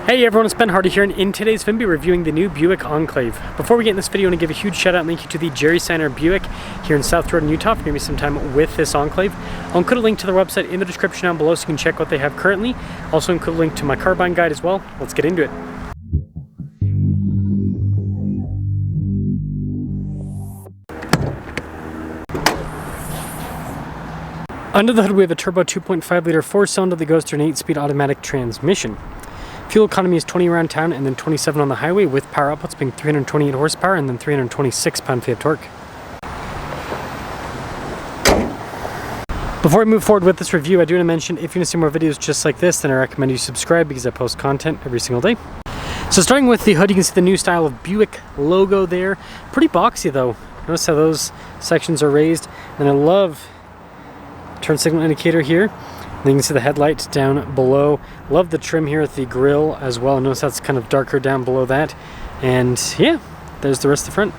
Hey everyone, it's Ben Hardy here, and in today's video, we're reviewing the new Buick Enclave. Before we get in this video, I want to give a huge shout out and thank you to the Jerry Steiner Buick here in South Jordan, Utah for giving me some time with this Enclave. I'll include a link to their website in the description down below so you can check what they have currently. Also include a link to my car buying guide as well. Let's get into it. Under the hood, we have a turbo 2.5 liter 4-cylinder that goes through an 8-speed automatic transmission. Fuel economy is 20 around town and then 27 on the highway, with power outputs being 328 horsepower and then 326 pound-feet of torque. Before I move forward with this review, I do want to mention if you want to see more videos just like this, then I recommend you subscribe because I post content every single day. So starting with the hood, you can see the new style of Buick logo there. Pretty boxy though. Notice how those sections are raised. And I love turn signal indicator here. Then you can see the headlight down below. Love the trim here at the grille as well. Notice that's kind of darker down below that. And yeah, there's the rest of the front.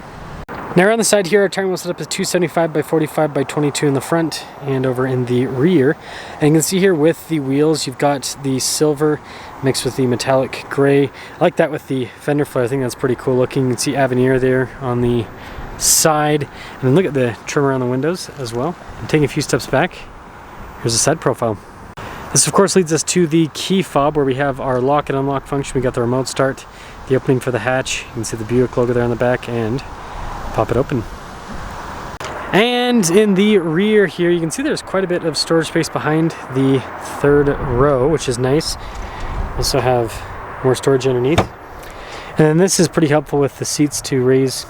Now around the side here, our tire wheel set up is 275 by 45 by 22 in the front and over in the rear. And you can see here with the wheels, you've got the silver mixed with the metallic gray. I like that with the fender flare. I think that's pretty cool looking. You can see Avenir there on the side. And then look at the trim around the windows as well. And taking a few steps back, here's the side profile. This of course leads us to the key fob where we have our lock and unlock function. We got the remote start, the opening for the hatch. You can see the Buick logo there on the back and pop it open. And in the rear here, you can see there's quite a bit of storage space behind the third row, which is nice. Also have more storage underneath. And then this is pretty helpful with the seats to raise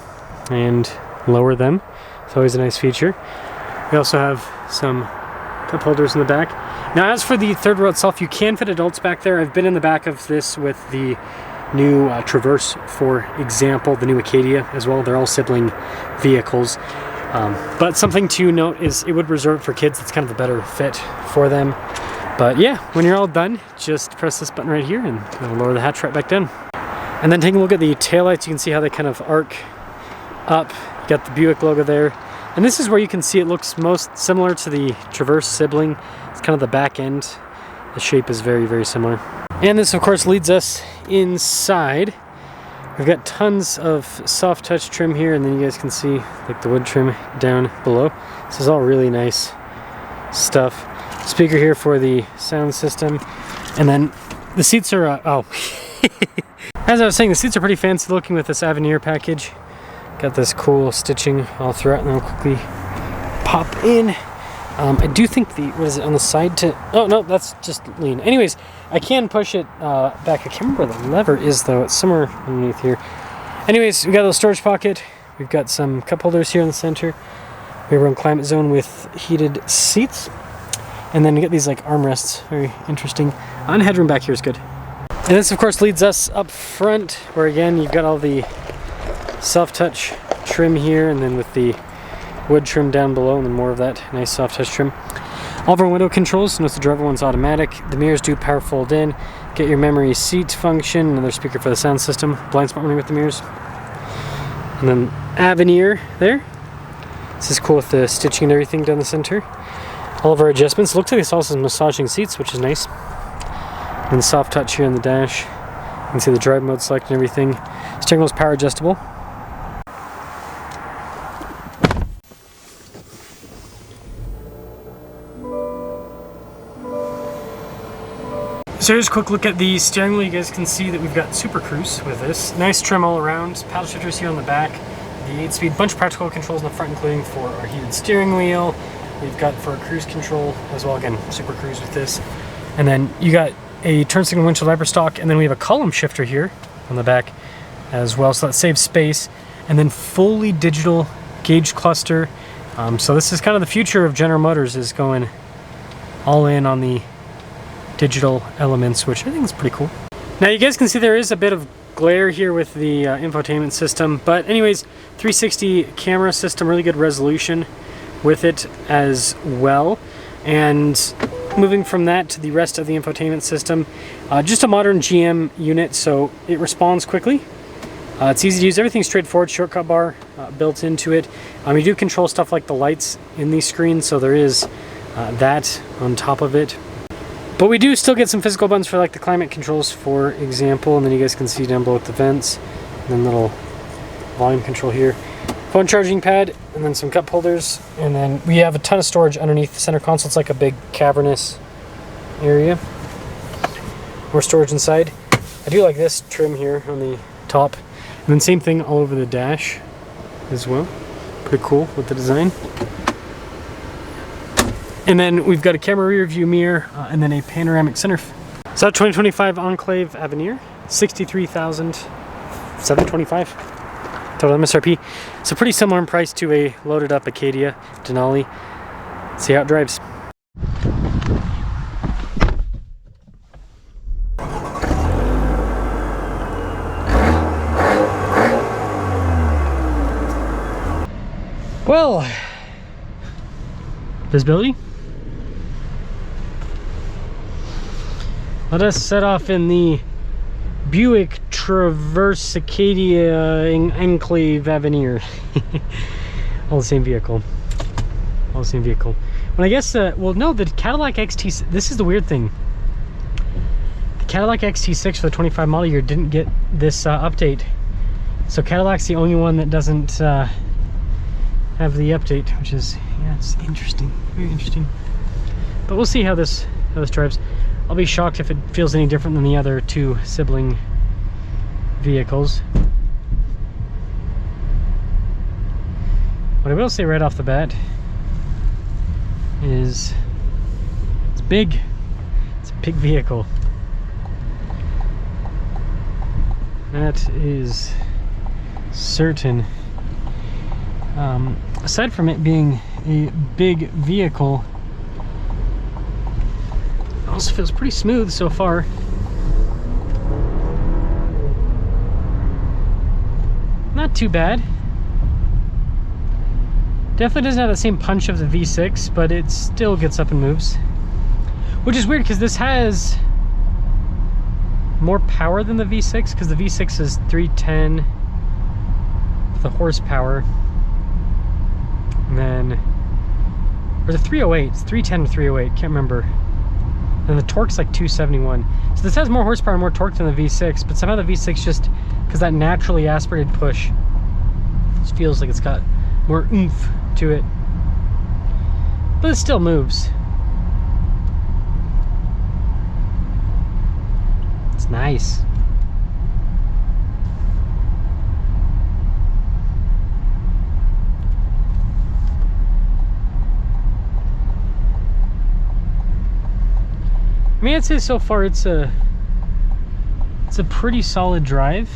and lower them. It's always a nice feature. We also have some cup holders in the back. Now as for the third row itself, you can fit adults back there. I've been in the back of this with the new Traverse, for example, the new Acadia as well. They're all sibling vehicles. But something to note is it would reserve for kids. It's kind of a better fit for them. But yeah, when you're all done, just press this button right here and it'll lower the hatch right back down. And then taking a look at the taillights, you can see how they kind of arc up. You got the Buick logo there. And this is where you can see it looks most similar to the Traverse sibling. It's kind of the back end. The shape is very, very similar. And this of course leads us inside. We've got tons of soft touch trim here, and then you guys can see like the wood trim down below. This is all really nice stuff. Speaker here for the sound system. And then the seats are, as I was saying, the seats are pretty fancy looking with this Avenir package. Got this cool stitching all throughout, and then we'll quickly pop in. I do think what is it on the side to, oh no, that's just lean. Anyways, I can push it back. I can't remember where the lever is though. It's somewhere underneath here. Anyways, we got a little storage pocket. We've got some cup holders here in the center. We have our own climate zone with heated seats. And then you get these like armrests, very interesting. And headroom back here is good. And this of course leads us up front, where again, you've got all the soft touch trim here, and then with the wood trim down below, and then more of that nice soft touch trim. All of our window controls, notice the driver one's automatic. The mirrors do power fold in. Get your memory seat function, another speaker for the sound system, blind spot running with the mirrors. And then Avenir there. This is cool with the stitching and everything down the center. All of our adjustments. Looks like this also has massaging seats, which is nice. And soft touch here on the dash. You can see the drive mode select and everything. Steering wheel's power adjustable. So here's a quick look at the steering wheel. You guys can see that we've got Super Cruise with this. Nice trim all around. Paddle shifters here on the back. The 8-speed, bunch of practical controls in the front, including for our heated steering wheel. We've got for our cruise control as well. Again, Super Cruise with this. And then you got a turn signal windshield wiper stalk, and then we have a column shifter here on the back as well, so that saves space. And then fully digital gauge cluster. So this is kind of the future of General Motors, is going all in on the digital elements, which I think is pretty cool. Now you guys can see there is a bit of glare here with the infotainment system, but anyways, 360 camera system, really good resolution with it as well. And moving from that to the rest of the infotainment system, just a modern GM unit, so it responds quickly. It's easy to use, everything's straightforward, shortcut bar built into it. You do control stuff like the lights in these screens, so there is that on top of it. But we do still get some physical buttons for like the climate controls, for example, and then you guys can see down below with the vents, and then little volume control here. Phone charging pad, and then some cup holders, and then we have a ton of storage underneath the center console. It's like a big cavernous area. More storage inside. I do like this trim here on the top, and then same thing all over the dash as well. Pretty cool with the design. And then we've got a camera rear view mirror, and then a panoramic center. So 2025 Enclave Avenir, $63,725 total MSRP. So pretty similar in price to a loaded up Acadia Denali. Let's see how it drives. Well, visibility. Let us set off in the Buick Traverse Acadia Enclave Avenir. All the same vehicle. All the same vehicle. When I guess, well, no, the Cadillac XT, this is the weird thing. The Cadillac XT6 for the 25 model year didn't get this update. So Cadillac's the only one that doesn't have the update, which is, yeah, it's interesting. Very interesting. But we'll see how this drives. I'll be shocked if it feels any different than the other two sibling vehicles. What I will say right off the bat is it's big. It's a big vehicle. That is certain. Aside from it being a big vehicle, it also feels pretty smooth so far. Not too bad. Definitely doesn't have the same punch of the V6, but it still gets up and moves. Which is weird because this has more power than the V6, because the V6 is 310 with the horsepower. And then, or the 308, it's 310 to 308, can't remember. And the torque's like 271. So this has more horsepower and more torque than the V6, but somehow the V6 just, because that naturally aspirated push, just feels like it's got more oomph to it. But it still moves. It's nice. I mean, I'd say so far it's a pretty solid drive.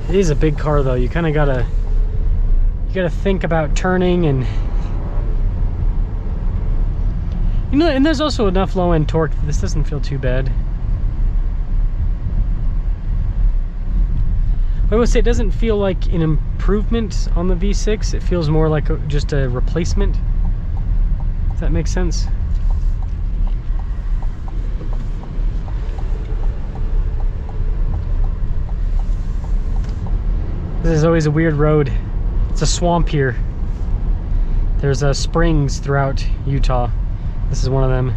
It is a big car though. You kind of gotta think about turning, and you know, and there's also enough low end torque that this doesn't feel too bad. I would say it doesn't feel like an improvement on the V6. It feels more like just a replacement, if that makes sense. This is always a weird road. It's a swamp here. There's springs throughout Utah. This is one of them.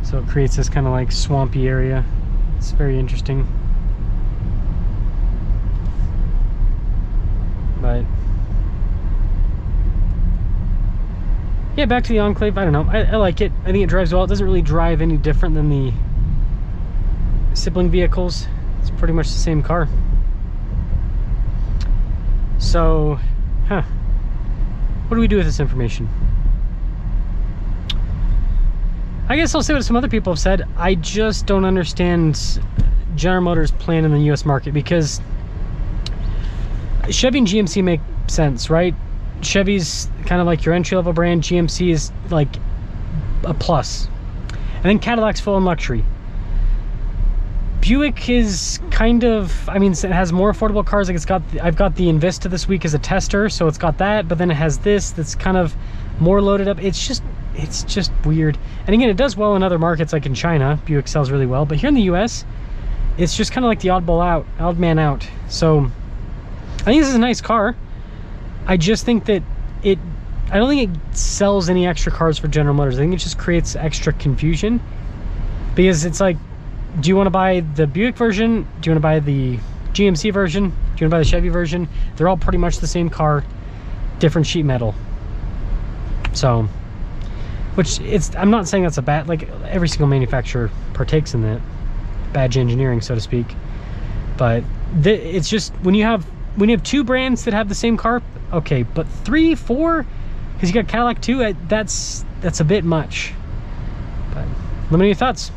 So it creates this kind of like swampy area. It's very interesting. But yeah, back to the Enclave. I don't know. I like it. I think it drives well. It doesn't really drive any different than the sibling vehicles. It's pretty much the same car. So, what do we do with this information? I guess I'll say what some other people have said. I just don't understand General Motors' plan in the US market, because Chevy and GMC make sense, right? Chevy's kind of like your entry-level brand. GMC is like a plus. And then Cadillac's full on luxury. Buick is kind of, I mean, it has more affordable cars. Like I've got the Invista this week as a tester, so it's got that, but then it has this that's kind of more loaded up. It's just weird. And again, it does well in other markets, like in China. Buick sells really well, but here in the US, it's just kind of like the odd man out. So I think this is a nice car. I just think that it I don't think it sells any extra cars for General Motors. I think it just creates extra confusion, because it's like, do you want to buy the Buick version? Do you want to buy the GMC version? Do you want to buy the Chevy version? They're all pretty much the same car, different sheet metal. So, which I'm not saying that's a bad, like every single manufacturer partakes in that badge engineering, so to speak. But it's just when you have two brands that have the same car, okay, but 3, 4, because you got Cadillac too, that's a bit much. But let me know your thoughts.